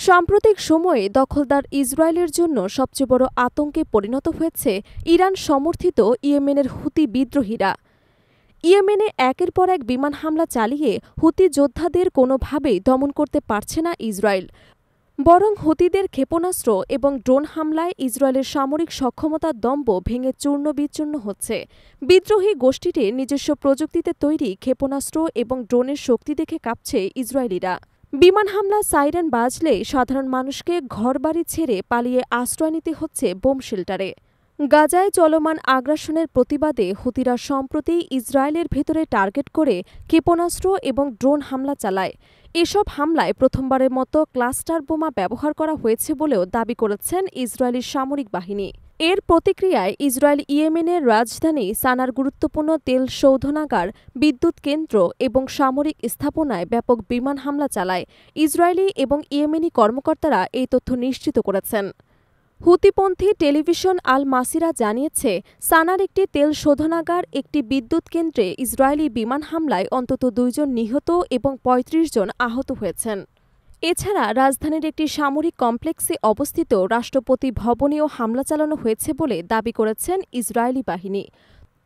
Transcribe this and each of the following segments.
সাম্প্রতিক সময়ে দখলদার ইসরায়েলের জন্য সবচেয়ে বড় আতঙ্কে পরিণত হয়েছে ইরান সমর্থিত ইয়েমেনের হুতি বিদ্রোহীরা। ইয়েমেনে একের পর এক বিমান হামলা চালিয়ে হুতি যোদ্ধাদের কোনোভাবেই দমন করতে পারছে না ইসরায়েল, বরং হুতিদের ক্ষেপণাস্ত্র এবং ড্রোন হামলায় ইসরায়েলের সামরিক সক্ষমতার দম্ভ ভেঙে চূর্ণ-বিচূর্ণ হচ্ছে। বিদ্রোহী গোষ্ঠীটির নিজস্ব প্রযুক্তিতে তৈরি ক্ষেপণাস্ত্র এবং ড্রোনের শক্তি দেখে কাঁপছে ইসরায়েলিরা। বিমান হামলা সাইরেন বাজলে সাধারণ মানুষকে ঘরবাড়ি ছেড়ে পালিয়ে আশ্রয় নিতে হচ্ছে বোম শেল্টারে। গাজায় চলমান আগ্রাসনের প্রতিবাদে হুতিরা সম্প্রতি ইসরায়েলের ভেতরে টার্গেট করে ক্ষেপণাস্ত্র এবং ড্রোন হামলা চালায়। এসব হামলায় প্রথমবারের মতো ক্লাস্টার বোমা ব্যবহার করা হয়েছে বলেও দাবি করেছেন ইসরায়েলি সামরিক বাহিনী। এর প্রতিক্রিয়ায় ইসরায়েল ইয়েমেনের রাজধানী সানার গুরুত্বপূর্ণ তেল শোধনাগার, বিদ্যুৎ কেন্দ্র এবং সামরিক স্থাপনায় ব্যাপক বিমান হামলা চালায়। ইসরায়েলি এবং ইয়েমেনি কর্মকর্তারা এই তথ্য নিশ্চিত করেছেন। হুতিপন্থী টেলিভিশন আল মাসিরা জানিয়েছে, সানার একটি তেল শোধনাগার, একটি বিদ্যুৎ কেন্দ্রে ইসরায়েলি বিমান হামলায় অন্তত ২ জন নিহত এবং ৩৫ জন আহত হয়েছেন। এছাড়া রাজধানীর একটি সামরিক কমপ্লেক্সে অবস্থিত রাষ্ট্রপতি ভবনেও হামলা চালানো হয়েছে বলে দাবি করেছেন ইসরায়েলি বাহিনী।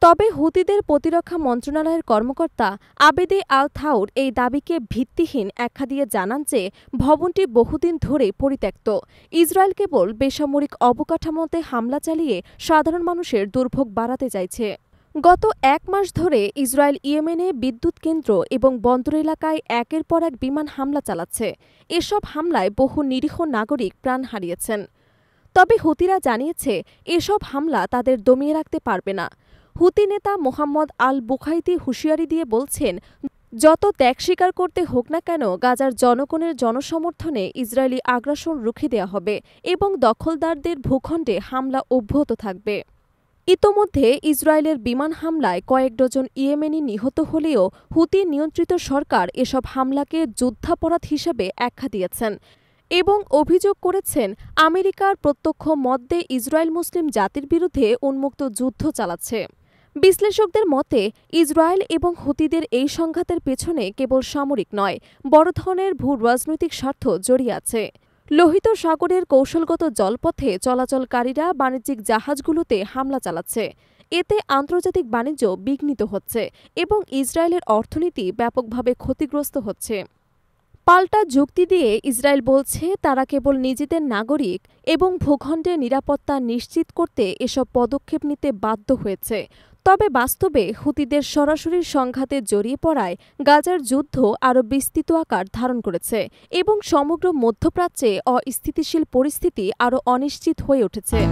তবে হুতিদের প্রতিরক্ষা মন্ত্রণালয়ের কর্মকর্তা আবেদে আল থাউর এই দাবিকে ভিত্তিহীন আখ্যা দিয়ে জানান যে ভবনটি বহুদিন ধরে পরিত্যক্ত। ইসরায়েল কেবল বেসামরিক অবকাঠামোতে হামলা চালিয়ে সাধারণ মানুষের দুর্ভোগ বাড়াতে চাইছে। গত ১ মাস ধরে ইসরায়েল ইয়েমেনে বিদ্যুৎ কেন্দ্র এবং বন্দর এলাকায় একের পর এক বিমান হামলা চালাচ্ছে। এসব হামলায় বহু নিরীহ নাগরিক প্রাণ হারিয়েছেন। তবে হুতিরা জানিয়েছে, এসব হামলা তাদের দমিয়ে রাখতে পারবে না। হুতি নেতা মোহাম্মদ আল বুখাইতি হুঁশিয়ারি দিয়ে বলছেন, যত ত্যাগ স্বীকার করতে হোক না কেন গাজার জনগণের জনসমর্থনে ইসরায়েলি আগ্রাসন রুখে দেওয়া হবে এবং দখলদারদের ভূখণ্ডে হামলা অব্যাহত থাকবে। ইতোমধ্যে ইসরায়েলের বিমান হামলায় কয়েক ডজন ইয়েমেনি নিহত হলেও হুতি নিয়ন্ত্রিত সরকার এসব হামলাকে যুদ্ধাপরাধ হিসেবে আখ্যা দিয়েছেন এবং অভিযোগ করেছেন আমেরিকার প্রত্যক্ষ মদদে ইসরায়েল মুসলিম জাতির বিরুদ্ধে উন্মুক্ত যুদ্ধ চালাচ্ছে। বিশ্লেষকদের মতে, ইসরায়েল এবং হুতিদের এই সংঘাতের পেছনে কেবল সামরিক নয়, বড় ধরনের ভূ-রাজনৈতিক স্বার্থ জড়িয়ে আছে। লোহিত সাগরের কৌশলগত জলপথে চলাচলকারীরা বাণিজ্যিক জাহাজগুলোতে হামলা চালাচ্ছে। এতে আন্তর্জাতিক বাণিজ্য বিঘ্নিত হচ্ছে এবং ইসরায়েলের অর্থনীতি ব্যাপকভাবে ক্ষতিগ্রস্ত হচ্ছে। পাল্টা যুক্তি দিয়ে ইসরায়েল বলছে, তারা কেবল নিজেদের নাগরিক এবং ভূখণ্ডের নিরাপত্তা নিশ্চিত করতে এসব পদক্ষেপ নিতে বাধ্য হয়েছে। তবে বাস্তবে হুতিদের সরাসরি সংঘাতে জড়িয়ে পড়ায় গাজার যুদ্ধ আরও বিস্তৃত আকার ধারণ করেছে এবং সমগ্র মধ্যপ্রাচ্যে অস্থিতিশীল পরিস্থিতি আরও অনিশ্চিত হয়ে উঠেছে।